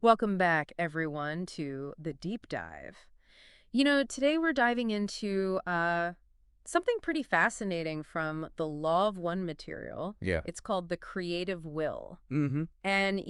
Welcome back, everyone, to the deep dive. Today we're diving into something pretty fascinating from the Law of One material. Yeah. It's called the creative will. Mm-hmm. And,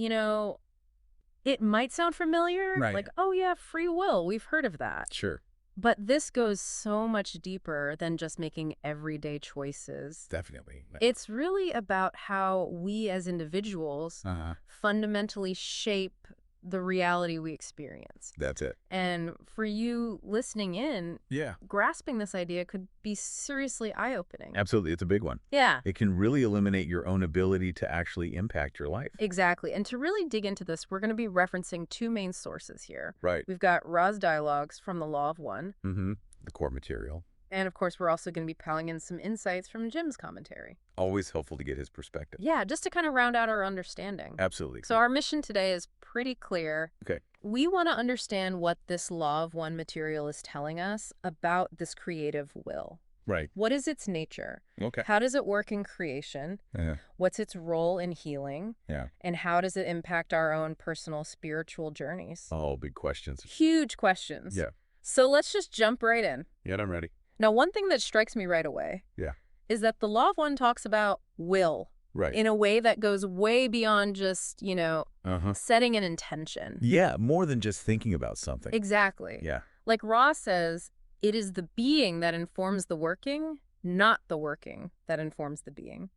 it might sound familiar, Right. like, oh, yeah, free will. We've heard of that. Sure. But this goes so much deeper than just making everyday choices. Definitely. It's really about how we as individuals Uh-huh. fundamentally shape the reality we experience. That's it. And for you listening in, Yeah. grasping this idea could be seriously eye-opening. Absolutely. It's a big one. Yeah, It can really eliminate your own ability to actually impact your life. exactly. And to really dig into this, we're going to be referencing two main sources here. Right. We've got Ra's dialogues from the Law of One, Mm-hmm. The core material. and of course, we're also going to be piling in some insights from Jim's commentary. Always helpful to get his perspective. Yeah, just to kind of round out our understanding. Absolutely. So our mission today is pretty clear. Okay. We want to understand what this Law of One material is telling us about this creative will. Right. What is its nature? Okay. How does it work in creation? Yeah. What's its role in healing? Yeah. And how does it impact our own personal spiritual journeys? All big questions. Huge questions. Yeah. So let's just jump right in. Yeah, I'm ready. Now, one thing that strikes me right away Yeah. is that the Law of One talks about will Right. in a way that goes way beyond just, Uh-huh. setting an intention. Yeah. More than just thinking about something. Exactly. Yeah. Like Ross says, it is the being that informs the working, not the working that informs the being.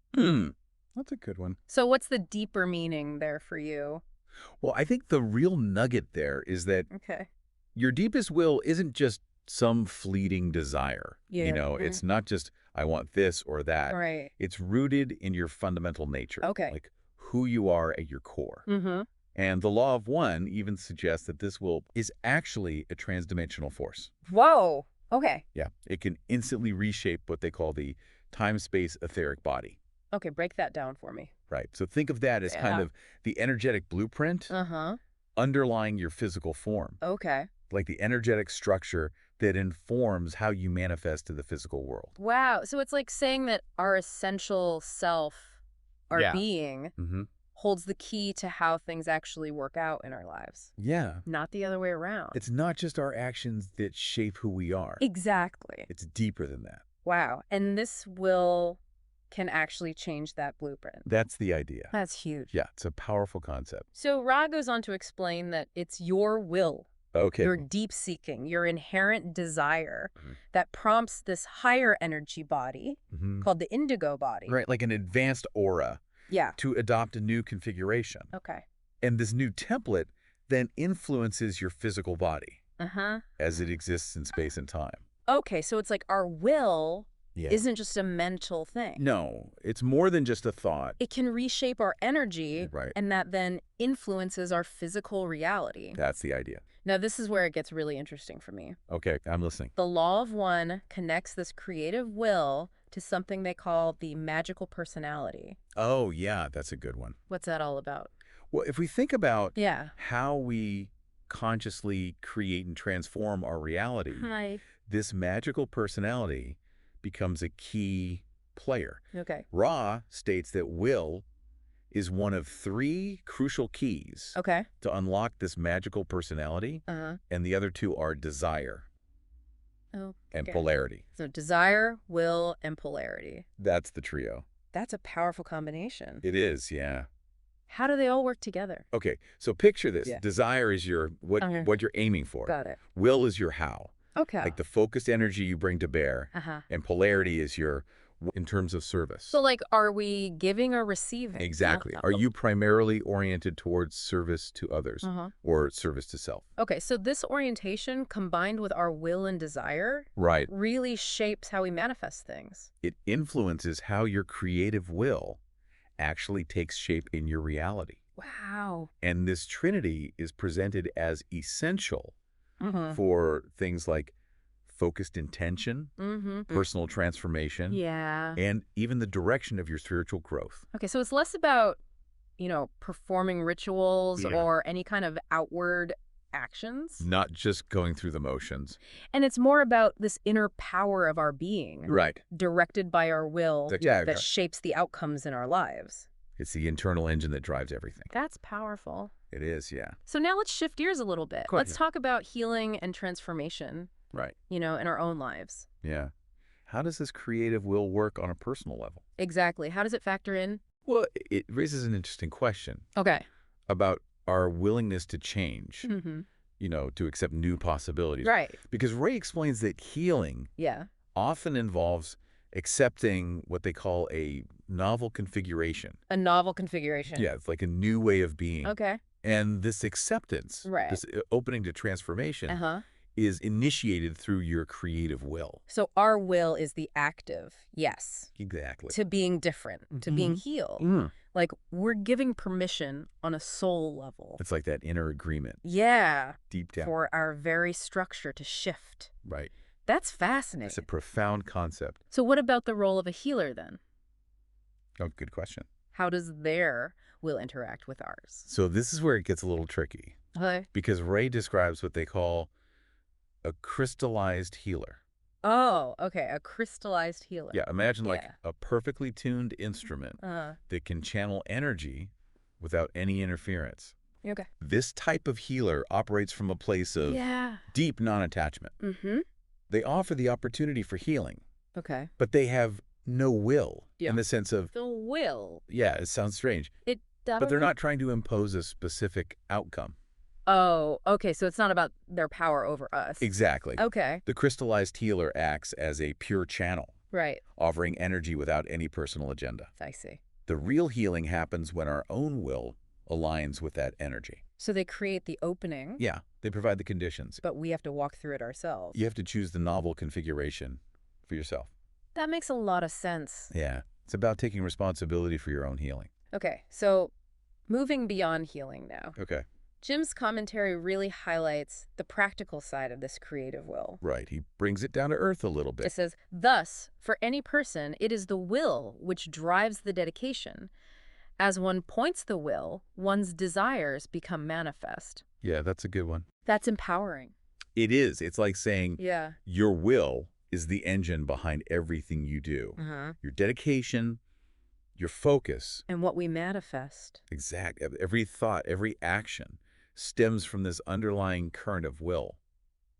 That's a good one. So what's the deeper meaning there for you? Well, I think the real nugget there is that Okay. your deepest will isn't just some fleeting desire. Yeah. It's not just, I want this or that. Right. It's rooted in your fundamental nature. Okay. Like who you are at your core. Mm-hmm. And the Law of One even suggests that this will is actually a transdimensional force. Whoa. Okay. Yeah. It can instantly reshape what they call the time-space etheric body. Okay, break that down for me. Right. So think of that as kind Yeah. of the energetic blueprint Uh-huh. underlying your physical form. Okay. Like the energetic structure that informs how you manifest to the physical world. Wow. So it's like saying that our essential self, our Yeah. being, Mm-hmm. holds the key to how things actually work out in our lives, Yeah. not the other way around. It's not just our actions that shape who we are. Exactly. It's deeper than that. Wow. And this will can actually change that blueprint. That's the idea. That's huge. Yeah, it's a powerful concept. So Ra goes on to explain that it's your will, Okay. your deep seeking, your inherent desire Mhm. that prompts this higher energy body Mhm. called the Indigo body. Right, like an advanced aura Yeah. to adopt a new configuration. Okay. And this new template then influences your physical body Uh-huh. as it exists in space and time. Okay, so it's like our will Yeah. isn't just a mental thing. No, it's more than just a thought. It can reshape our energy, Right. and that then influences our physical reality. That's the idea. Now, this is where it gets really interesting for me. Okay, I'm listening. The Law of One connects this creative will to something they call the magical personality. Oh, yeah, that's a good one. What's that all about? Well, if we think about Yeah. how we consciously create and transform our reality, Hi. this magical personality becomes a key player. Okay. Ra states that will is one of 3 crucial keys Okay. to unlock this magical personality, Uh-huh. and the other 2 are desire Oh. and Okay. polarity. So desire, will, and polarity. That's the trio. That's a powerful combination. It is, yeah. How do they all work together? Okay, so picture this. Yeah. Desire is your Okay. what you're aiming for. Got it. Will is your how. Okay. Like the focused energy you bring to bear. Uh-huh. And polarity is your in terms of service. So, like, are we giving or receiving? Exactly. Are you primarily oriented towards service to others Uh-huh. or service to self? Okay, so this orientation combined with our will and desire Right. really shapes how we manifest things. It influences how your creative will actually takes shape in your reality. Wow. And this trinity is presented as essential Mm-hmm. for things like focused intention, Mm-hmm. personal transformation, Yeah. and even the direction of your spiritual growth. Okay, so it's less about, performing rituals Yeah. or any kind of outward actions. Not just going through the motions. And it's more about this inner power of our being, Right. directed by our will Yeah. that shapes the outcomes in our lives. It's the internal engine that drives everything. That's powerful. It is, yeah. So now let's shift gears a little bit. Go Let's ahead. talk about healing and transformation, Right. in our own lives. Yeah. How does this creative will work on a personal level? Exactly. How does it factor in? Well, it raises an interesting question Okay. about our willingness to change, Mm-hmm. to accept new possibilities. Right. Because Ray explains that healing Yeah. often involves accepting what they call a novel configuration. A novel configuration. Yeah, it's like a new way of being. Okay. And this acceptance, Right. this opening to transformation, Uh-huh. is initiated through your creative will. So our will is the active, yes, Exactly. to being different, to being healed. Mm. Like we're giving permission on a soul level. It's like that inner agreement, Yeah. deep down. For our very structure to shift. Right. That's It's a fascinating. profound concept. So what about the role of a healer then? Oh, good question. How does their will interact with ours? So this is where it gets a little tricky, Okay. because Ray describes what they call a crystallized healer. Oh, okay. A crystallized healer. Yeah, imagine like Yeah. a perfectly tuned instrument Uh-huh. that can channel energy without any interference. Okay. This type of healer operates from a place of Yeah. deep non-attachment. Mm-hmm. They offer the opportunity for healing, Okay. but they have no will Yeah. in the sense of, The will. yeah, it sounds strange, It but they're not trying to impose a specific outcome. Oh, okay. So it's not about their power over us. Exactly. Okay. The crystallized healer acts as a pure channel, Right. offering energy without any personal agenda. I see. The real healing happens when our own will aligns with that energy. So they create the opening, Yeah, they provide the conditions. but we have to walk through it ourselves. You have to choose the novel configuration for yourself. That makes a lot of sense. Yeah, it's about taking responsibility for your own healing. Okay. So moving beyond healing now. Okay. Jim's commentary really highlights the practical side of this creative will. Right, he brings it down to earth a little It bit. says, thus, for any person, it is the will which drives the dedication. As one points the will, one's desires become manifest. Yeah, that's a good one. That's empowering. It is. It's like saying Yeah. your will is the engine behind everything you do. Uh-huh. Your dedication, your focus, And what we manifest. every thought, every action stems from this underlying current of will.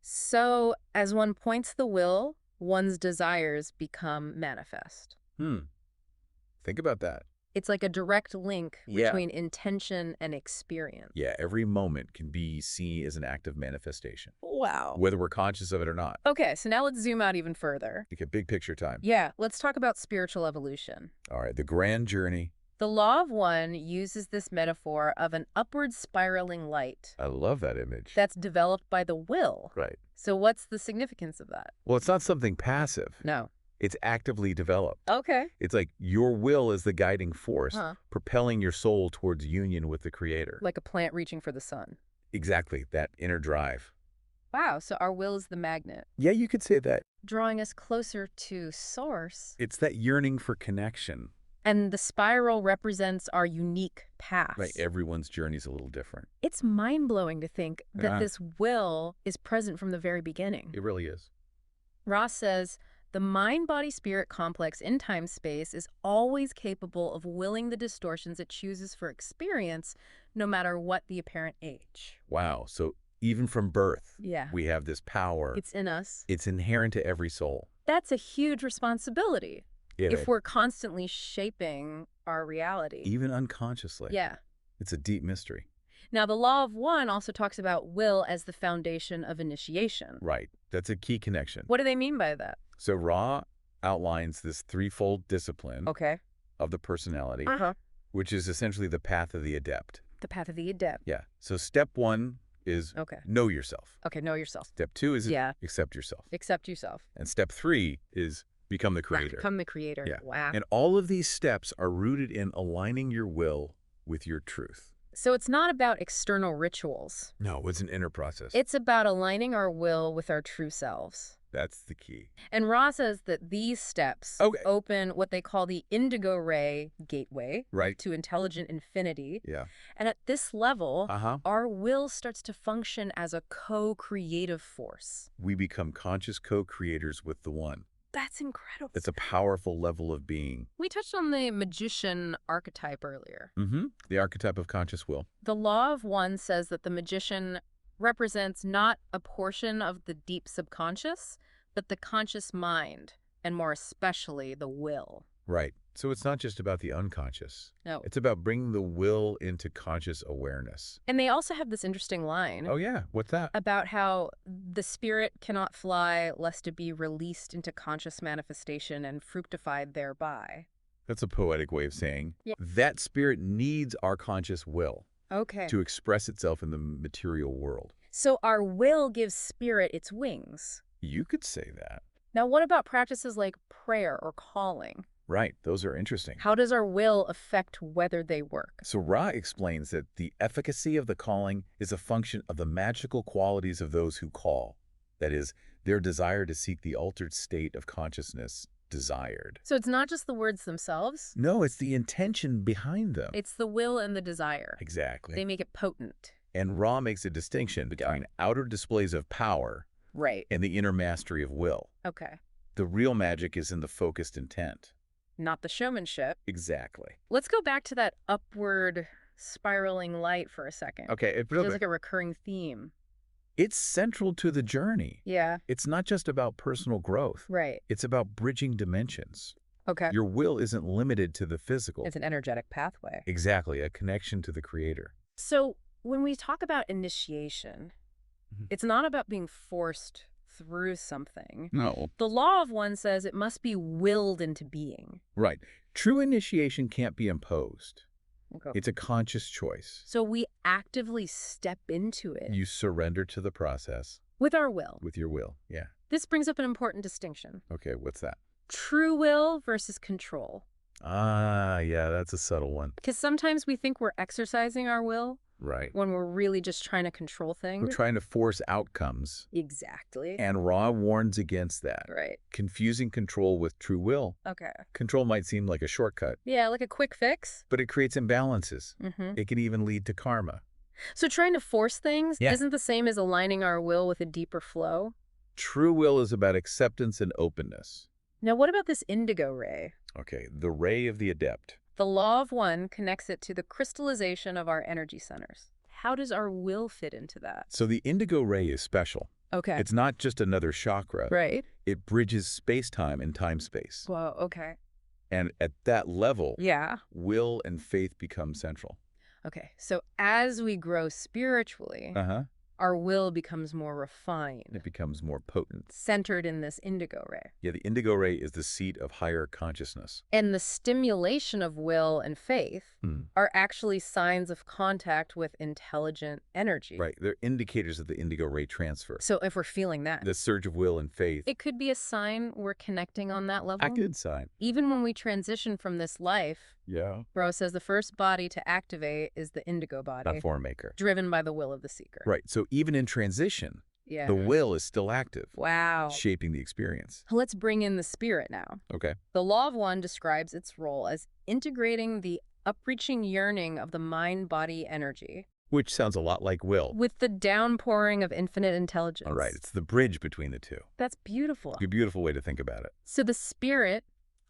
So, as one points the will, one's desires become manifest. Think about that. It's like a direct link Yeah. between intention and experience. Yeah, every moment can be seen as an act of manifestation, Wow. whether we're conscious of it or not. Okay, so now let's zoom out even further. Like a big picture time. Yeah, let's talk about spiritual evolution. All right, the grand journey. The Law of One uses this metaphor of an upward spiraling light I love that image. that's developed by the will. Right. So what's the significance of that? Well, it's not something passive. No. It's actively developed. Okay. It's like your will is the guiding force, Huh. propelling your soul towards union with the Creator. Like a plant reaching for the sun. Exactly, that inner drive. Wow, so our will is the magnet, Yeah, you could say that. drawing us closer to source. It's that yearning for connection. And the spiral represents our unique path. Right, everyone's journey is a little different. It's mind-blowing to think that Yeah. this will is present from the very beginning. It really is. Ross says, the mind-body-spirit complex in time-space is always capable of willing the distortions it chooses for experience, no matter what the apparent age. Wow, so even from birth, Yeah. we have this power. It's in us. It's inherent to every soul. That's a huge responsibility Yeah, if we're constantly shaping our reality. even unconsciously. Yeah. It's a deep mystery. Now, the Law of One also talks about will as the foundation of initiation. Right, that's a key connection. What do they mean by that? So Ra outlines this threefold discipline Okay. of the personality, Uh-huh. which is essentially the path of the adept. The path of the adept. Yeah, so step one is Okay. know yourself. Okay, know yourself. Step two is Yeah. accept yourself. Accept yourself. And step three is become the creator. Become the creator. Yeah. Wow. And all of these steps are rooted in aligning your will with your truth. So it's not about external rituals. No, it's an inner process. It's about aligning our will with our true selves. That's the key. And Ra says that these steps Okay. open what they call the Indigo ray gateway Right. to intelligent infinity. Yeah. And at this level, Uh-huh. our will starts to function as a co-creative force. We become conscious co-creators with the one. That's incredible. It's a powerful level of being. We touched on the magician archetype earlier. The archetype of conscious will. The Law of One says that the magician represents not a portion of the deep subconscious, but the conscious mind, and more especially the will. Right. So it's not just about the unconscious. No. It's about bringing the will into conscious awareness. And they also have this interesting line Oh, yeah. What's that? about how the spirit cannot fly lest it be released into conscious manifestation and fructified thereby. That's a poetic way of saying Yeah. that spirit needs our conscious will Okay. to express itself in the material world. So our will gives spirit its wings. You could say that. Now, what about practices like prayer or calling? Right. Those are interesting. How does our will affect whether they work? So Ra explains that the efficacy of the calling is a function of the magical qualities of those who call. That is, their desire to seek the altered state of consciousness desired. So it's not just the words themselves. No, it's the intention behind them. It's the will and the desire. Exactly. They make it potent. And Ra makes a distinction between outer displays of power Right. and the inner mastery of will. Okay. The real magic is in the focused intent. Not the showmanship. Exactly. Let's go back to that upward spiraling light for a second. Okay, It feels like a recurring theme. it's central to the journey. Yeah. It's not just about personal growth. Right. It's about bridging dimensions. Okay. Your will isn't limited to the physical. It's an energetic pathway. Exactly, a connection to the creator. So when we talk about initiation, Mhm. it's not about being forced through something. No. The Law of One says it must be willed into being. Right. True initiation can't be imposed. Okay. It's a conscious choice. So we actively step into it You surrender to the process with our will. with your will. Yeah. This brings up an important distinction. Okay, what's that? True will versus control. Ah, yeah, that's a subtle one. Because sometimes we think we're exercising our will Right. when we're really just trying to control things. We're trying to force outcomes, Exactly. and Ra warns against that. Right. Confusing control with true will. Okay. Control might seem like a shortcut, Yeah, like a quick fix. but it creates imbalances. Mm-hmm. It can even lead to karma. So trying to force things Yeah. isn't the same as aligning our will with a deeper flow. True will is about acceptance and openness. Now, what about this indigo ray? Okay, the ray of the adept. The Law of One connects it to the crystallization of our energy centers. How does our will fit into that? So the indigo ray is special. Okay. It's not just another chakra. Right. It bridges space-time and time-space. Whoa, okay. And at that level, Yeah. will and faith become central. Okay. So as we grow spiritually, Uh-huh. our will becomes more refined, It becomes more potent. centered in this indigo ray. Yeah, the indigo ray is the seat of higher consciousness. And the stimulation of will and faith Hmm. are actually signs of contact with intelligent energy. Right, they're indicators of the indigo ray transfer. So if we're feeling that, The surge of will and faith. it could be a sign we're connecting on that level. A good sign. Even when we transition from this life, Yeah. Bro says the first body to activate is the indigo body, A form maker. driven by the will of the seeker. Right, so even in transition, Yeah. the will is still active, Wow. shaping the experience. Let's bring in the spirit now. Okay. The Law of One describes its role as integrating the upreaching yearning of the mind-body energy Which sounds a lot like will. with the downpouring of infinite intelligence. All right, it's the bridge between the two. That's beautiful. A beautiful way to think about it. So the spirit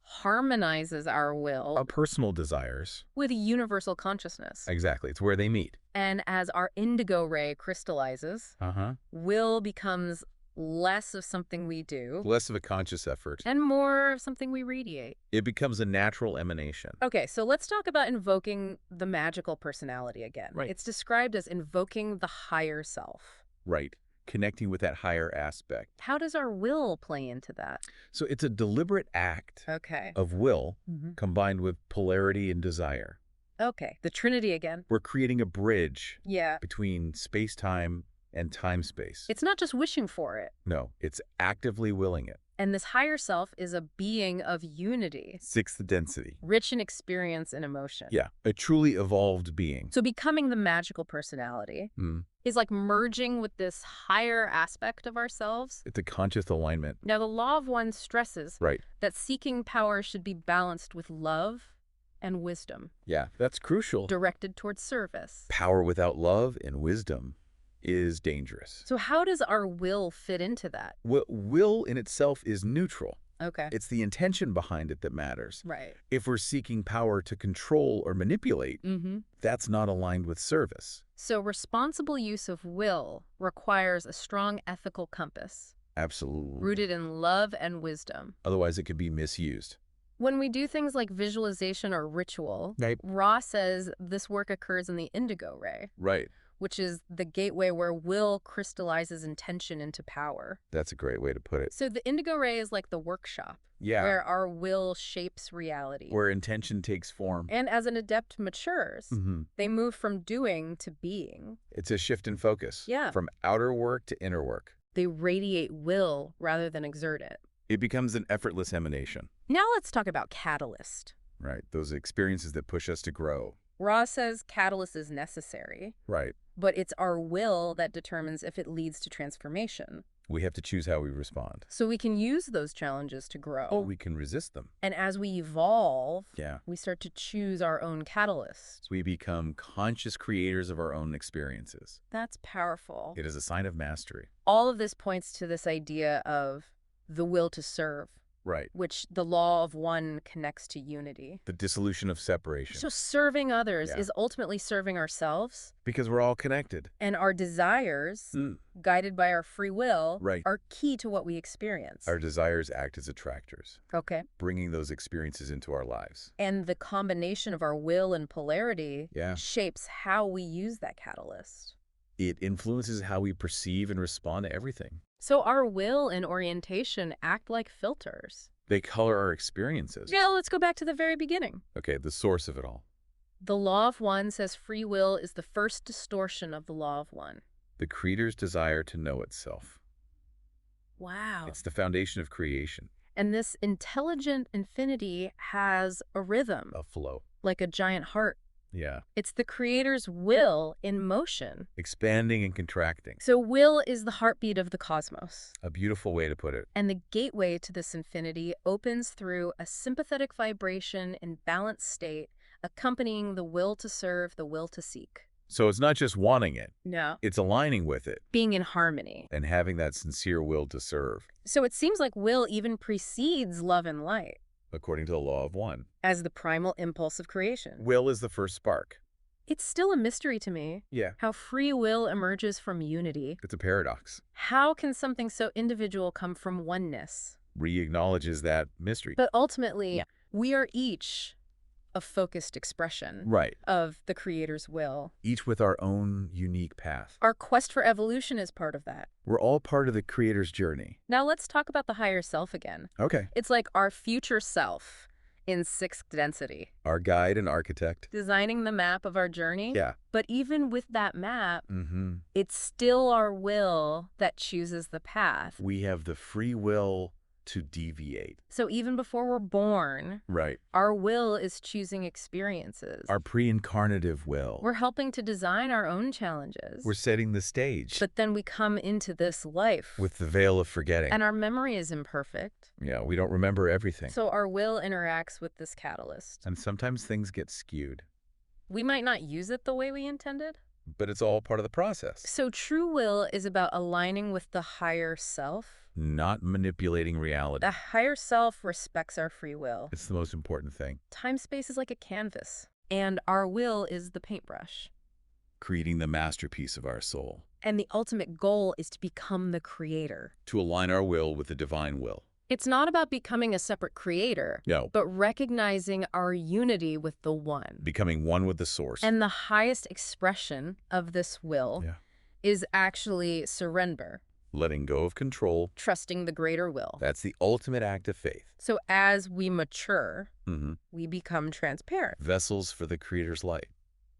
harmonizes our will Our personal desires. with universal consciousness. Exactly, it's where they meet. And as our indigo ray crystallizes, Uh-huh. will becomes less of something we do Less of a conscious effort. and more of something we radiate. It becomes a natural emanation. Okay, so let's talk about invoking the magical personality again. Right. It's described as invoking the higher self. Right. Connecting with that higher aspect. How does our will play into that? So it's a deliberate act Okay. of will Mhm. combined with polarity and desire. Okay, the trinity again. We're creating a bridge Yeah. between space-time and time-space. It's not just wishing for it. No, it's actively willing it. And this higher self is a being of unity, Sixth density. rich in experience and emotion. Yeah, a truly evolved being. So becoming the magical personality Mm. is like merging with this higher aspect of ourselves. It's a conscious alignment. Now, the Law of One stresses Right. that seeking power should be balanced with love and wisdom, Yeah, that's crucial. directed towards service. Power without love and wisdom is dangerous. So how does our will fit into that? Will in itself is neutral. Okay. It's the intention behind it that matters. Right. If we're seeking power to control or manipulate, that's not aligned with service. So responsible use of will requires a strong ethical compass, Absolutely. rooted in love and wisdom. Otherwise, it could be misused. When we do things like visualization or ritual, Right. Ra says this work occurs in the Indigo ray, Right. which is the gateway where will crystallizes intention into power. That's a great way to put it. So the Indigo ray is like the workshop, Yeah. where our will shapes reality. Where intention takes form. And as an adept matures, they move from doing to being. It's a shift in focus. Yeah. From outer work to inner work. They radiate will rather than exert it. It becomes an effortless emanation. Now let's talk about catalyst. Right. Those experiences that push us to grow. Ra says catalyst is necessary, Right. but it's our will that determines if it leads to transformation. We have to choose how we respond. So we can use those challenges to grow. Or we can resist them. And as we evolve, Yeah. we start to choose our own catalyst. We become conscious creators of our own experiences. That's powerful. It is a sign of mastery. All of this points to this idea of the will to serve, Right. which the law of one connects to unity. The dissolution of separation. So serving others Yeah. is ultimately serving ourselves, Because we're all connected. and our desires, guided by our free will, Right. are key to what we experience. Our desires act as attractors, Okay. bringing those experiences into our lives. And the combination of our will and polarity Yeah. shapes how we use that catalyst. It influences how we perceive and respond to everything. So our will and orientation act like filters. They color our experiences. Now let's go back to the very beginning. Okay, the source of it all. The law of one says free will is the first distortion of the law of one. The creator's desire to know itself. Wow. It's the foundation of creation. And this intelligent infinity has a rhythm, A flow. like a giant heart. Yeah. It's the creator's will in motion. Expanding and contracting. So will is the heartbeat of the cosmos. A beautiful way to put it. And the gateway to this infinity opens through a sympathetic vibration in balanced state, accompanying the will to serve, the will to seek. So it's not just wanting it. No. It's aligning with it Being in harmony. and having that sincere will to serve, So it seems like will even precedes love and light according to the law of one. as the primal impulse of creation. Will is the first spark. It's still a mystery to me Yeah. how free will emerges from unity. It's a paradox. How can something so individual come from oneness? Re-acknowledges that mystery. But ultimately, we are each a focused expression Right. of the creator's will. Each with our own unique path. Our quest for evolution is part of that. We're all part of the creator's journey. Now let's talk about the higher self again. Okay. It's like our future self in sixth density, Our guide and architect. designing the map of our journey. Yeah. But even with that map, Mm-hmm. it's still our will that chooses the path. We have the free will to deviate. So even before we're born, Right. our will is choosing experiences. Our pre-incarnative will. We're helping to design our own challenges. We're setting the stage But then we come into this life, with the veil of forgetting. and our memory is imperfect. Yeah, we don't remember everything. So our will interacts with this catalyst. And sometimes things get skewed. We might not use it the way we intended. But it's all part of the process. So true will is about aligning with the higher self. Not manipulating reality. The higher self respects our free will. It's the most important thing. Time-space is like a canvas, and our will is the paintbrush. Creating the masterpiece of our soul. And the ultimate goal is to become the creator. To align our will with the divine will. It's not about becoming a separate creator, No. but recognizing our unity with the one. Becoming one with the source. And the highest expression of this will Yeah. is actually surrender, Letting go of control. trusting the greater will. That's the ultimate act of faith. So as we mature, Mm-hmm. we become transparent. Vessels for the creator's light.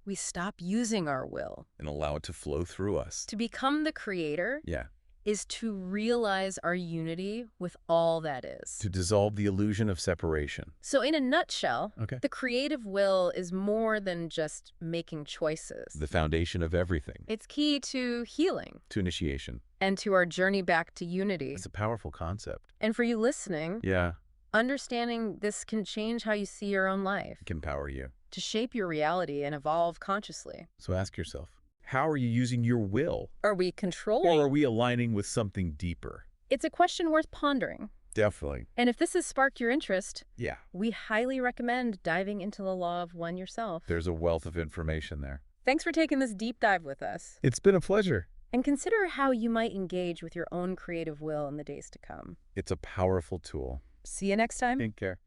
We stop using our will. And allow it to flow through us. To become the creator Yeah. is to realize our unity with all that is. To dissolve the illusion of separation. So in a nutshell, Okay. the creative will is more than just making choices. The foundation of everything. It's key to healing To initiation. and to our journey back to unity. It's a powerful concept. And for you listening, Yeah. understanding this can change how you see your own life, It can empower you. to shape your reality and evolve consciously. So ask yourself, how are you using your will? Are we controlling? Or are we aligning with something deeper? It's a question worth pondering. Definitely. And if this has sparked your interest, Yeah. we highly recommend diving into the Law of One yourself. There's a wealth of information there. Thanks for taking this deep dive with us. It's been a pleasure. And consider how you might engage with your own creative will in the days to come. It's a powerful tool. See you next time. Take care.